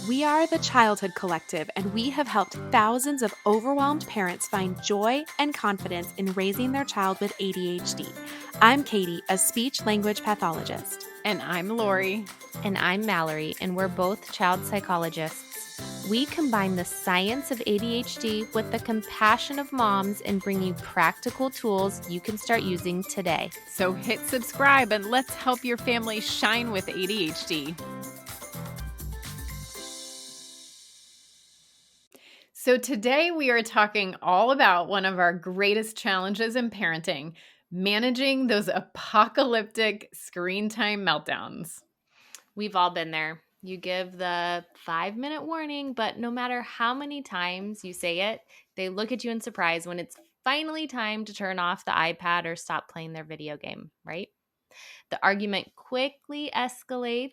We are the Childhood Collective, and we have helped thousands of overwhelmed parents find joy and confidence in raising their child with ADHD. I'm Katie, a speech language pathologist. And I'm Lori. And I'm Mallory, and we're both child psychologists. We combine the science of ADHD with the compassion of moms and bring you practical tools you can start using today. So hit subscribe and let's help your family shine with ADHD. So today we are talking all about one of our greatest challenges in parenting, managing those apocalyptic screen time meltdowns. We've all been there. You give the 5-minute warning, but no matter how many times you say it, they look at you in surprise when it's finally time to turn off the iPad or stop playing their video game, right? The argument quickly escalates.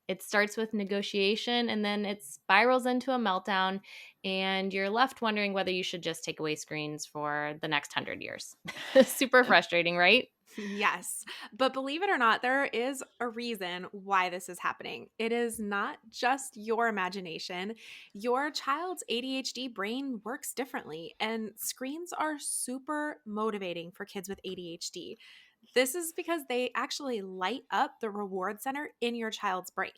It starts with negotiation and then it spirals into a meltdown, and you're left wondering whether you should just take away screens for the next 100 years. Super frustrating, right? Yes, but believe it or not, there is a reason why this is happening. It is not just your imagination. Your child's ADHD brain works differently, and screens are super motivating for kids with ADHD. This is because they actually light up the reward center in your child's brain.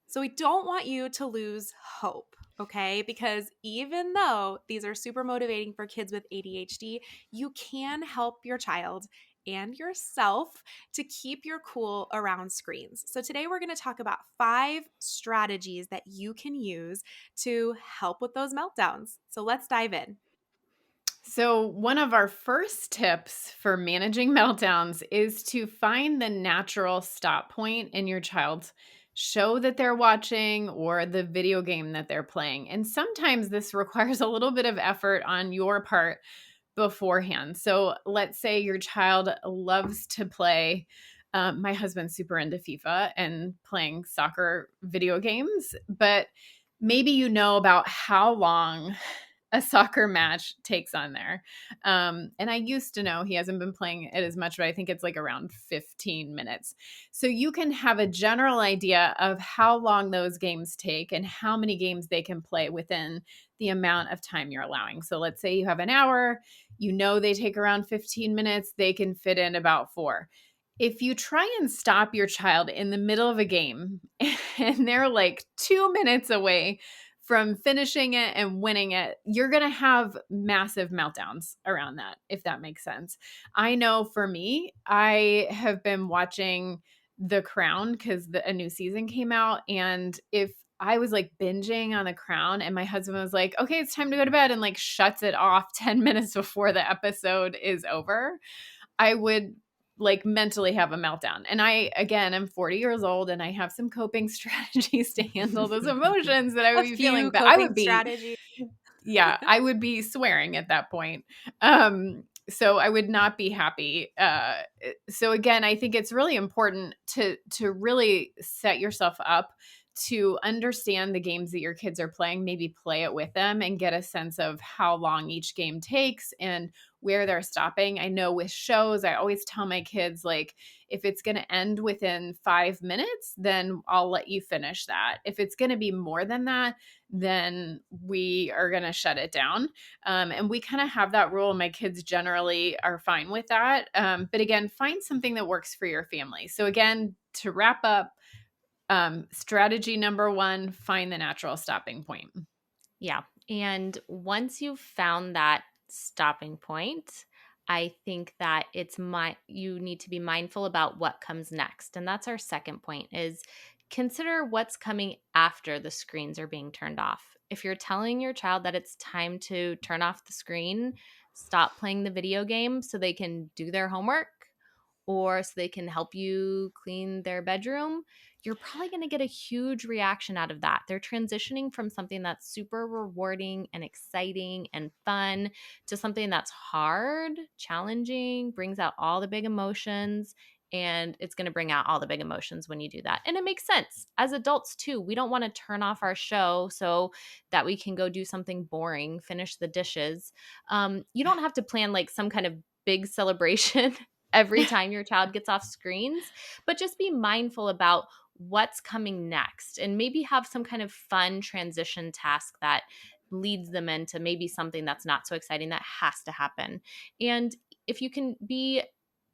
So we don't want you to lose hope, okay? Because even though these are super motivating for kids with ADHD, you can help your child and yourself to keep your cool around screens. So today we're going to talk about 5 strategies that you can use to help with those meltdowns. So let's dive in. So one of our first tips for managing meltdowns is to find the natural stop point in your child's show that they're watching or the video game that they're playing. And sometimes this requires a little bit of effort on your part beforehand. So let's say your child loves to play. My husband's super into FIFA and playing soccer video games, but maybe you know about how long a soccer match takes on there. And I used to know, he hasn't been playing it as much, but I think it's like around 15 minutes. So you can have a general idea of how long those games take and how many games they can play within the amount of time you're allowing. So let's say you have an hour, you know they take around 15 minutes, they can fit in about 4. If you try and stop your child in the middle of a game and they're like 2 minutes away from finishing it and winning it, you're going to have massive meltdowns around that, if that makes sense. I know for me, I have been watching The Crown because a new season came out. And if I was like binging on The Crown and my husband was like, okay, it's time to go to bed, and like shuts it off 10 minutes before the episode is over, I would like mentally have a meltdown. And I, again, I'm 40 years old and I have some coping strategies to handle those emotions that I would be feeling, but I would be, yeah, I would be swearing at that point. So I would not be happy. So again, I think it's really important to really set yourself up to understand the games that your kids are playing, maybe play it with them and get a sense of how long each game takes and where they're stopping. I know with shows, I always tell my kids, like, if it's going to end within 5 minutes, then I'll let you finish that. If it's going to be more than that, then we are going to shut it down. And we kind of have that rule. My kids generally are fine with that. But again, find something that works for your family. So again, to wrap up, strategy number 1, find the natural stopping point. Yeah. And once you've found that stopping point, I think that you need to be mindful about what comes next. And that's our second point, is consider what's coming after the screens are being turned off. If you're telling your child that it's time to turn off the screen, stop playing the video game so they can do their homework or so they can help you clean their bedroom, you're probably going to get a huge reaction out of that. They're transitioning from something that's super rewarding and exciting and fun to something that's hard, challenging, brings out all the big emotions, and it's going to bring out all the big emotions when you do that. And it makes sense. As adults too, we don't want to turn off our show so that we can go do something boring, finish the dishes. You don't have to plan like some kind of big celebration every time your child gets off screens, but just be mindful about what's coming next, and maybe have some kind of fun transition task that leads them into maybe something that's not so exciting that has to happen. And if you can be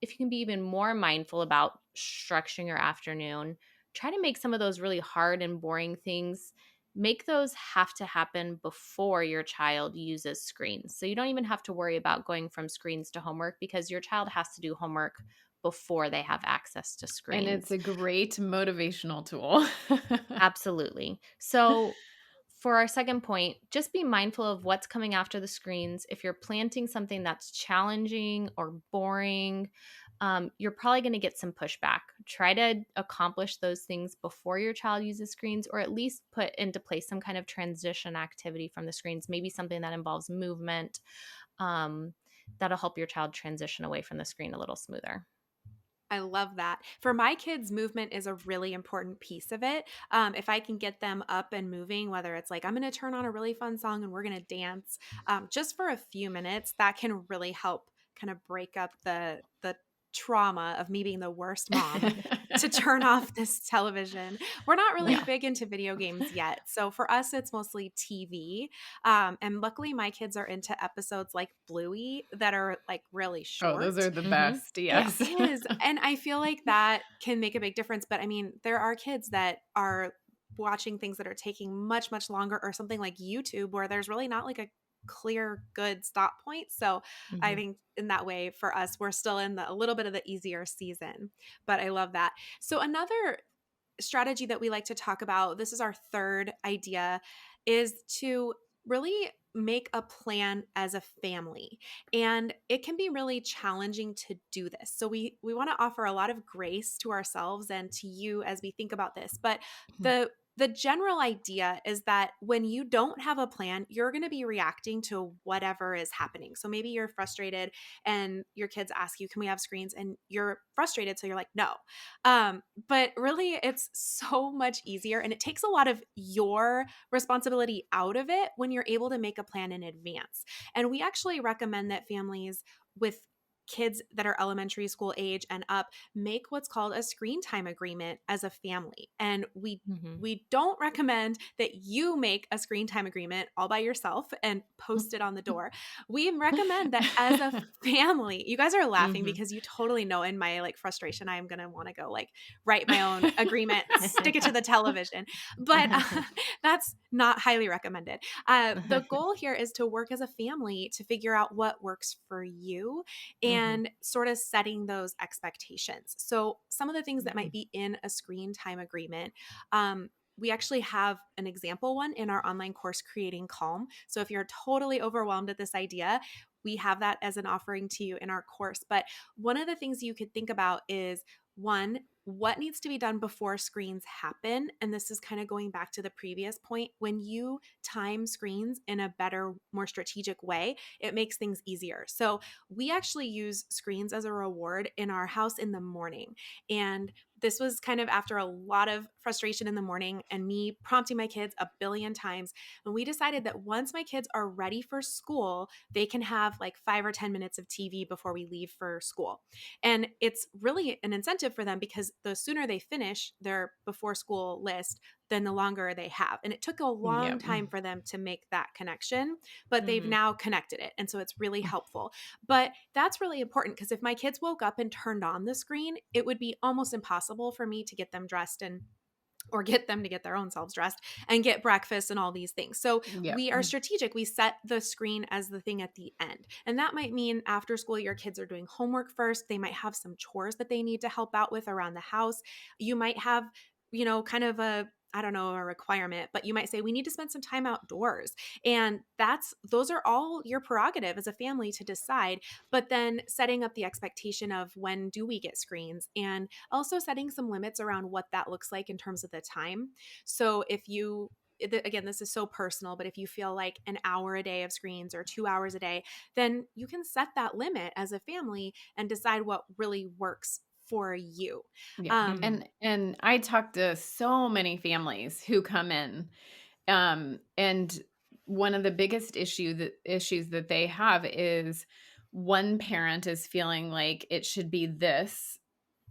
if you can be even more mindful about structuring your afternoon, try to make some of those really hard and boring things, make those have to happen before your child uses screens. So you don't even have to worry about going from screens to homework, because your child has to do homework before they have access to And it's screens. a great motivational tool. Absolutely. So, for our second point, just be mindful of what's coming after the screens. If you're planting something that's challenging or boring, you're probably going to get some pushback. Try to accomplish those things before your child uses screens, or at least put into place some kind of transition activity from the screens, maybe something that involves movement. Um, that'll help your child transition away from the screen a little smoother. I love that. For my kids, movement is a really important piece of it. If I can get them up and moving, whether it's like I'm going to turn on a really fun song and we're going to dance just for a few minutes, that can really help kind of break up the trauma of me being the worst mom to turn off this television. We're not really Yeah. big into video games yet. So for us, it's mostly TV. And luckily, my kids are into episodes like Bluey that are like really Oh, those are short. the Mm-hmm. best. It Yes. is, and I feel like that can make a big difference, but I mean, there are kids that are watching things that are taking much, much longer, or something like YouTube where there's really not like a clear, good stop point. So I Mm-hmm. think in that way for us, we're still in a little bit of the easier season, but I love that. So another strategy that we like to talk about, this is our third idea, is to really make a plan as a family. And it can be really challenging to do this. So we want to offer a lot of grace to ourselves and to you as we think about this. But the general idea is that when you don't have a plan, you're going to be reacting to whatever is happening. So maybe you're frustrated and your kids ask you, "Can we have screens?" And you're frustrated, so you're like, "No." But really, it's so much easier, and it takes a lot of your responsibility out of it when you're able to make a plan in advance. And we actually recommend that families with kids that are elementary school age and up make what's called a screen time agreement as a family. And Mm-hmm. we don't recommend that you make a screen time agreement all by yourself and post it on the door. We recommend that as a family, you guys are laughing Mm-hmm. because you totally know in my like frustration, I am going to want to go like write my own agreement, stick it to the television. But that's not highly recommended. The goal here is to work as a family to figure out what works for you Mm-hmm. and sort of setting those expectations. So, some of the things that Mhm. might be in a screen time agreement, we actually have an example one in our online course, Creating Calm. So, if you're totally overwhelmed at this idea, we have that as an offering to you in our course. But one of the things you could think about is one, what needs to be done before screens happen? And this is kind of going back to the previous point. When you time screens in a better, more strategic way, it makes things easier. So we actually use screens as a reward in our house in the morning. And this was kind of after a lot of frustration in the morning and me prompting my kids a billion times. And we decided that once my kids are ready for school, they can have like 5 or 10 minutes of TV before we leave for school. And it's really an incentive for them because the sooner they finish their before school list, then the longer they have. And it took a long Yep. time for them to make that connection, but they've Mm-hmm. now connected it. And so it's really helpful. But that's really important because if my kids woke up and turned on the screen, it would be almost impossible for me to get them dressed and or get them to get their own selves dressed and get breakfast and all these things. So Yep. we are strategic. We set the screen as the thing at the end. And that might mean after school, your kids are doing homework first. They might have some chores that they need to help out with around the house. You might have, kind of I don't know, a requirement, but you might say, we need to spend some time outdoors. And those are all your prerogative as a family to decide. But then setting up the expectation of when do we get screens and also setting some limits around what that looks like in terms of the time. So if you, again, this is so personal, but if you feel like an hour a day of screens or 2 hours a day, then you can set that limit as a family and decide what really works for you. Yep. Um, Mm-hmm. And I talk to so many families who come in, and one of the biggest issues that they have is one parent is feeling like it should be this,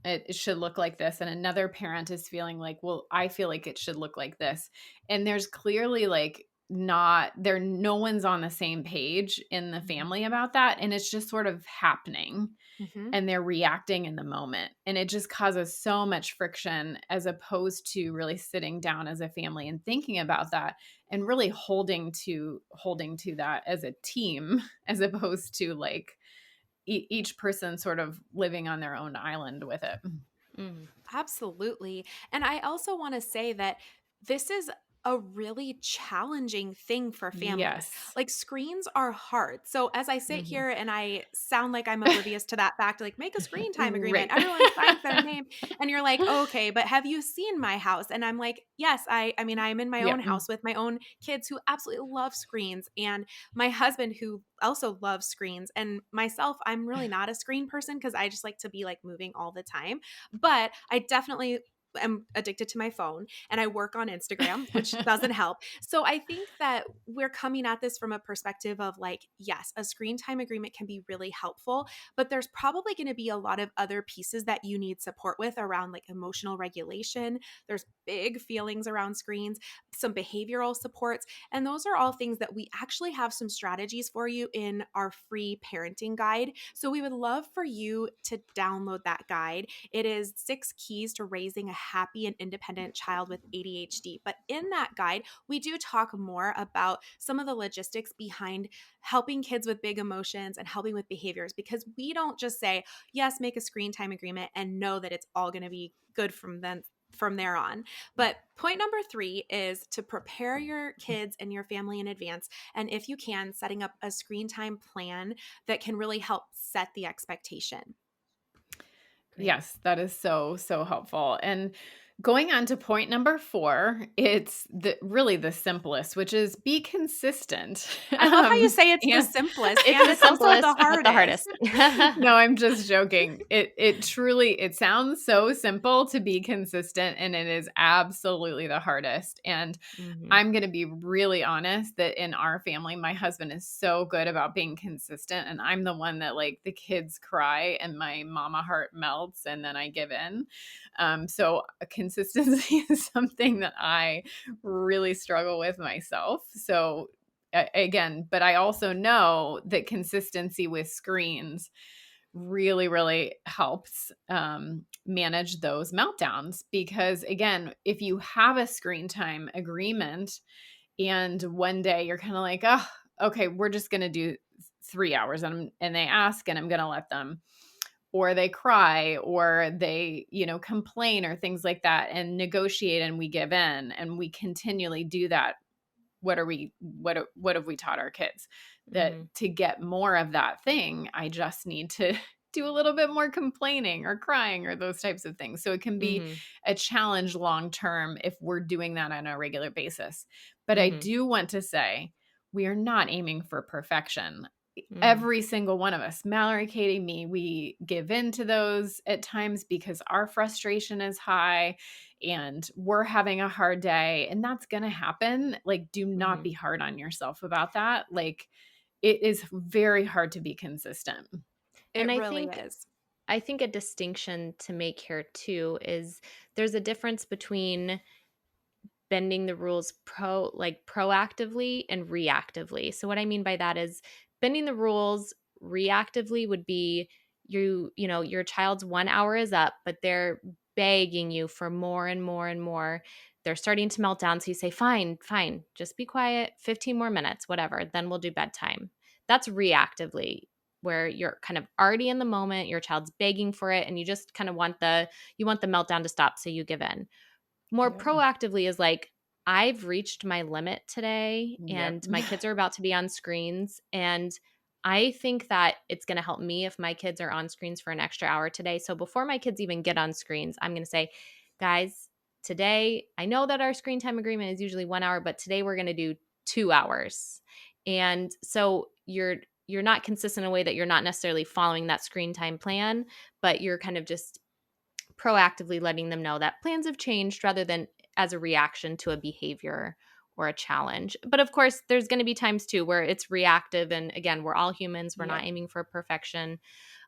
it should look like this, and another parent is feeling like, well, I feel like it should look like this. And there's clearly like no one's on the same page in the family about that. And it's just sort of happening Mm-hmm. and they're reacting in the moment. And it just causes so much friction as opposed to really sitting down as a family and thinking about that and really holding to that as a team, as opposed to like each person sort of living on their own island with it. Mm. Absolutely. And I also want to say that this is a really challenging thing for families. Yes. Like screens are hard. So as I sit Mhm. here and I sound like I'm oblivious to that fact, like make a screen time Right. agreement, everyone signs their name and you're like, okay, but have you seen my house? And I'm like, yes, I mean, I'm in my own Yep. house with my own kids who absolutely love screens and my husband who also loves screens and myself, I'm really not a screen person because I just like to be like moving all the time. But I definitely am addicted to my phone and I work on Instagram, which doesn't help. So I think that we're coming at this from a perspective of like, yes, a screen time agreement can be really helpful, but there's probably going to be a lot of other pieces that you need support with around like emotional regulation. There's big feelings around screens, some behavioral supports, and those are all things that we actually have some strategies for you in our free parenting guide. So we would love for you to download that guide. It is 6 keys to raising a happy and independent child with ADHD. But in that guide, we do talk more about some of the logistics behind helping kids with big emotions and helping with behaviors because we don't just say, yes, make a screen time agreement and know that it's all going to be good from there on. But point number 3 is to prepare your kids and your family in advance. And if you can, setting up a screen time plan that can really help set the expectation. Great. Yes, that is so, so helpful. And going on to point number 4, it's really the simplest, which is be consistent. I love how you say it's the And simplest It's and the it's also the simplest, but the hardest. hardest. no, I'm just joking. It truly it sounds so simple to be consistent, and it is absolutely the hardest. And Mhm. I'm going to be really honest that in our family, my husband is so good about being consistent. And I'm the one that like the kids cry and my mama heart melts and then I give in. So consistency is something that I really struggle with myself. So again, but I also know that consistency with screens really, really helps manage those meltdowns. Because again, if you have a screen time agreement and one day you're kind of like, oh, okay, we're just going to do 3 hours and they ask and I'm going to let them, or they cry or they, complain or things like that and negotiate and we give in and we continually do that. What have we taught our kids? That Mhm. to get more of that thing, I just need to do a little bit more complaining or crying or those types of things. So it can be Mhm. a challenge long term if we're doing that on a regular basis. But I Mhm. do want to say we are not aiming for perfection. Mhm. Every single one of us, Mallory, Katie, me, we give in to those at times because our frustration is high and we're having a hard day, and that's going to happen. Like, do not Mhm. be hard on yourself about that. Like, it is very hard to be consistent. And It really is. I think a distinction to make here too is there's a difference between bending the rules proactively and reactively. So what I mean by that is bending the rules reactively would be your child's 1 hour is up, but they're begging you for more and more and more. They're starting to melt down, so you say, "Fine, fine. Just be quiet. 15 more minutes, whatever. Then we'll do bedtime." That's reactively where you're kind of already in the moment, your child's begging for it and you just kind of want the meltdown to stop, so you give in. More Yep. proactively is like, I've reached my limit today Yep. and my kids are about to be on screens. And I think that it's going to help me if my kids are on screens for an extra hour today. So before my kids even get on screens, I'm going to say, guys, today, I know that our screen time agreement is usually 1 hour, but today we're going to do 2 hours. And so you're not consistent in a way that you're not necessarily following that screen time plan, but you're kind of just proactively letting them know that plans have changed rather than as a reaction to a behavior or a challenge. But of course, there's going to be times too where it's reactive. And again, we're all humans, we're not Yep. aiming for perfection.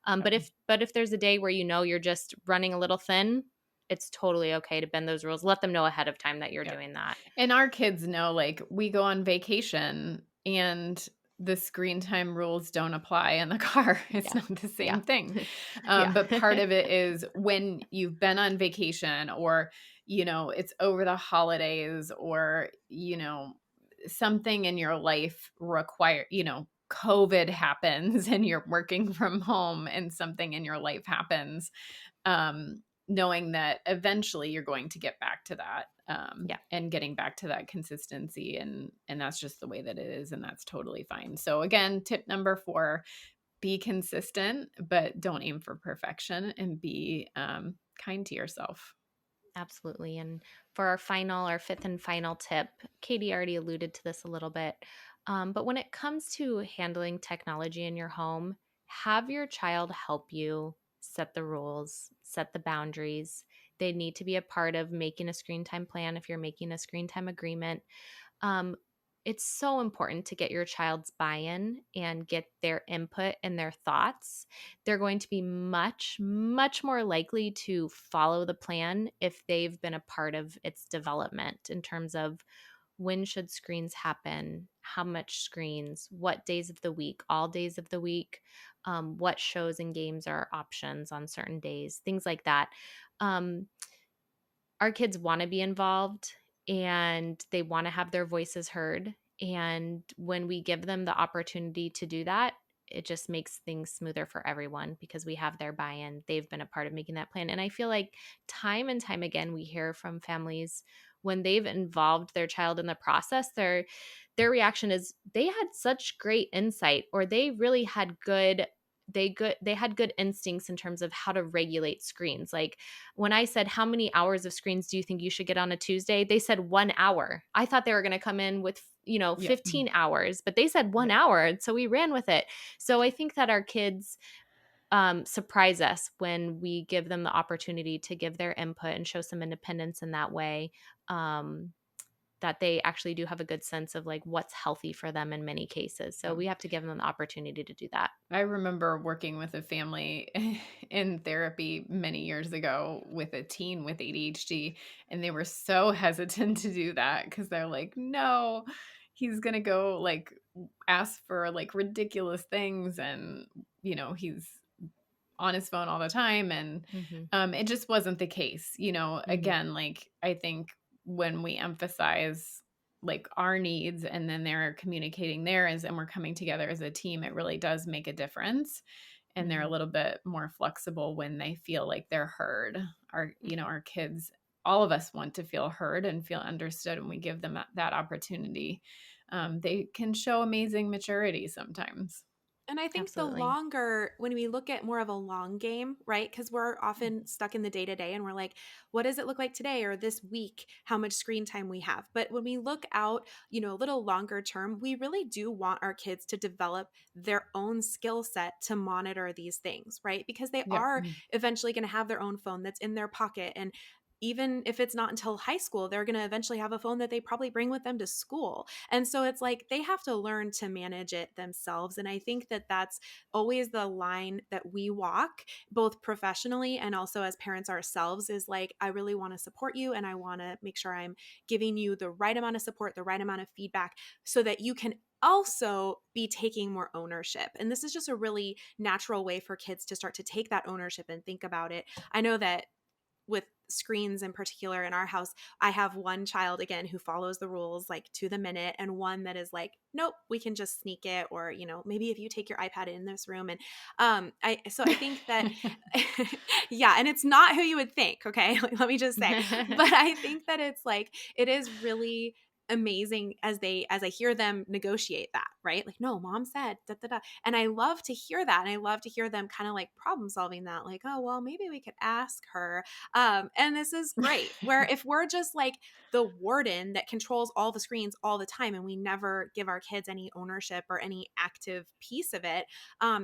But Yep. if there's a day where you're just running a little thin, it's totally okay to bend those rules. Let them know ahead of time that you're Yep. doing that. And our kids know, like, we go on vacation and the screen time rules don't apply in the car. It's Yeah. not the Yeah. same thing. Yeah. But part of it is when you've been on vacation or, it's over the holidays or, something in your life COVID happens and you're working from home and something in your life happens, knowing that eventually you're going to get back to that, Yeah. and getting back to that consistency, and that's just the way that it is, and that's totally fine. So again, tip number 4, be consistent, but don't aim for perfection, and be kind to yourself. Absolutely. And for our fifth and final tip, Katie already alluded to this a little bit. But when it comes to handling technology in your home, have your child help you set the rules, set the boundaries. They need to be a part of making a screen time plan if you're making a screen time agreement. um, it's so important to get your child's buy-in and get their input and their thoughts. They're going to be much, much more likely to follow the plan if they've been a part of its development in terms of when should screens happen, how much screens, what days of the week, all days of the week, what shows and games are options on certain days, things like that. Um, our kids want to be involved and they want to have their voices heard. And when we give them the opportunity to do that, it just makes things smoother for everyone because we have their buy in. They've been a part of making that plan. And I feel like time and time again, we hear from families when they've involved their child in the process, their reaction is they had such great insight, or they really had they had good instincts in terms of how to regulate screens. Like when I said, how many hours of screens do you think you should get on a Tuesday? They said 1 hour. I thought they were going to come in with, Yep. 15 hours, but they said 1 hour. And so we ran with it. So I think that our kids surprise us when we give them the opportunity to give their input and show some independence in that way. That they actually do have a good sense of like what's healthy for them in many cases. So Yep. we have to give them the opportunity to do that. I remember working with a family in therapy many years ago with a teen with ADHD, and they were so hesitant to do that because they're like, no, he's going to go like ask for like ridiculous things. And, he's on his phone all the time. And Mm-hmm. it just wasn't the case. Mm-hmm. Again, like I think when we emphasize like our needs and then they're communicating theirs and we're coming together as a team, it really does make a difference. And they're a Mm-hmm. little bit more flexible when they feel like they're heard. Mm-hmm. Our kids, all of us want to feel heard and feel understood, and we give them that opportunity. They can show amazing maturity sometimes. And I think the Absolutely. longer, when we look at more of a long game, right? Because we're often stuck in the day to day and we're like, what does it look like today or this week? How much screen time we have? But when we look out, a little longer term, we really do want our kids to develop their own skill set to monitor these things, right? Because they Yep. are eventually going to have their own phone that's in their pocket. And even if it's not until high school, they're going to eventually have a phone that they probably bring with them to school. And so it's like they have to learn to manage it themselves. And I think that that's always the line that we walk, both professionally and also as parents ourselves, is like, I really want to support you and I want to make sure I'm giving you the right amount of support, the right amount of feedback so that you can also be taking more ownership. And this is just a really natural way for kids to start to take that ownership and think about it. I know that with screens in particular in our house, I have one child again who follows the rules like to the minute, and one that is like, nope, we can just sneak it, or maybe if you take your iPad in this room. And I think that yeah, and it's not who you would think, okay? Like, let me just say, but I think that it's like it is really amazing as I hear them negotiate that, right? Like, no, mom said da da da. And I love to hear that. And I love to hear them kind of like problem solving that, like, oh, well, maybe we could ask her. And this is great. Where if we're just like the warden that controls all the screens all the time and we never give our kids any ownership or any active piece of it,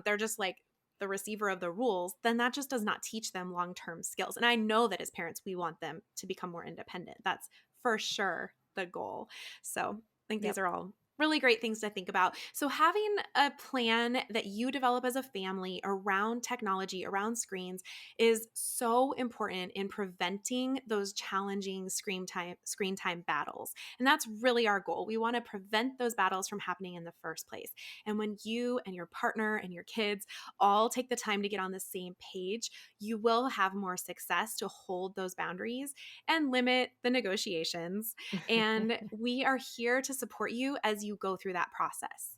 they're just like the receiver of the rules, then that just does not teach them long-term skills. And I know that as parents, we want them to become more independent. That's for sure the goal. So I think these Yep. are all really great things to think about. So having a plan that you develop as a family around technology, around screens, is so important in preventing those challenging screen time battles. And that's really our goal. We want to prevent those battles from happening in the first place. And when you and your partner and your kids all take the time to get on the same page, you will have more success to hold those boundaries and limit the negotiations. And we are here to support you as you go through that process.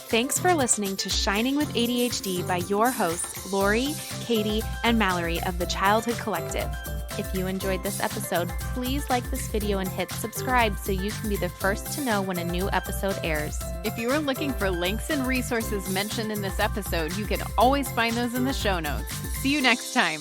Thanks for listening to Shining with ADHD by your hosts, Lori, Katie, and Mallory of the Childhood Collective. If you enjoyed this episode, please like this video and hit subscribe so you can be the first to know when a new episode airs. If you are looking for links and resources mentioned in this episode, you can always find those in the show notes. See you next time.